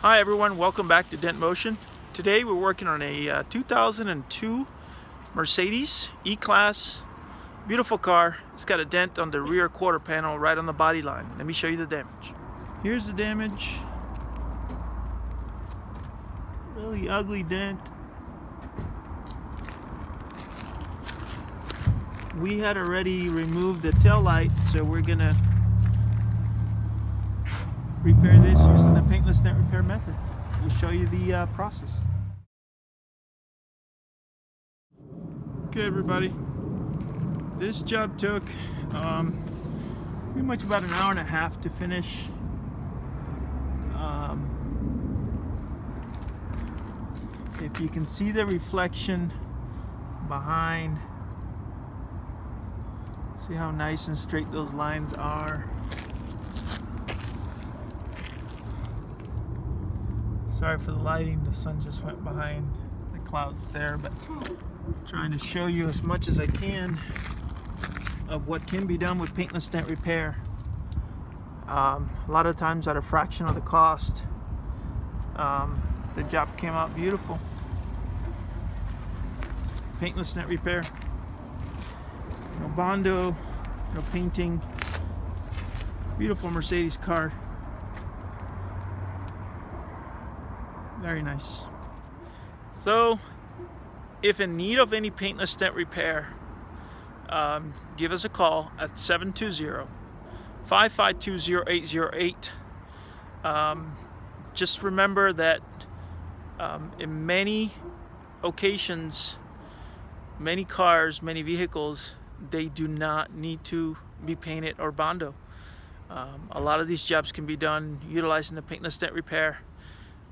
Hi everyone, welcome back to Dent Motion. Today we're working on a 2002 Mercedes E-Class. Beautiful car. It's got a dent on the rear quarter panel right on the body line. Let me show you the damage. Here's the damage. Really ugly dent. We had already removed the tail light, so we're gonna repair this using the paintless dent repair method. We'll show you the process. Okay everybody, this job took pretty much about an hour and a half to finish. If you can see the reflection behind, see how nice and straight those lines are. Sorry for the lighting, the sun just went behind the clouds there, but I'm trying to show you as much as I can of what can be done with paintless dent repair. A lot of times at a fraction of the cost. The job came out beautiful. Paintless dent repair. No bondo, no painting. Beautiful Mercedes car. Very nice. So, if in need of any paintless dent repair, give us a call at 720-552-0808. Just remember that in many occasions, many cars, many vehicles, they do not need to be painted or bondo. A lot of these jobs can be done utilizing the paintless dent repair.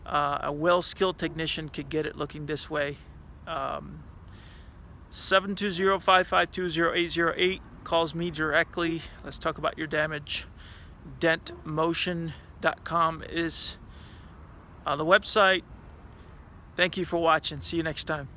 A well-skilled technician could get it looking this way. 720-552-0808 calls me directly. Let's talk about your damage. Dentmotion.com is the website. Thank you for watching. See you next time.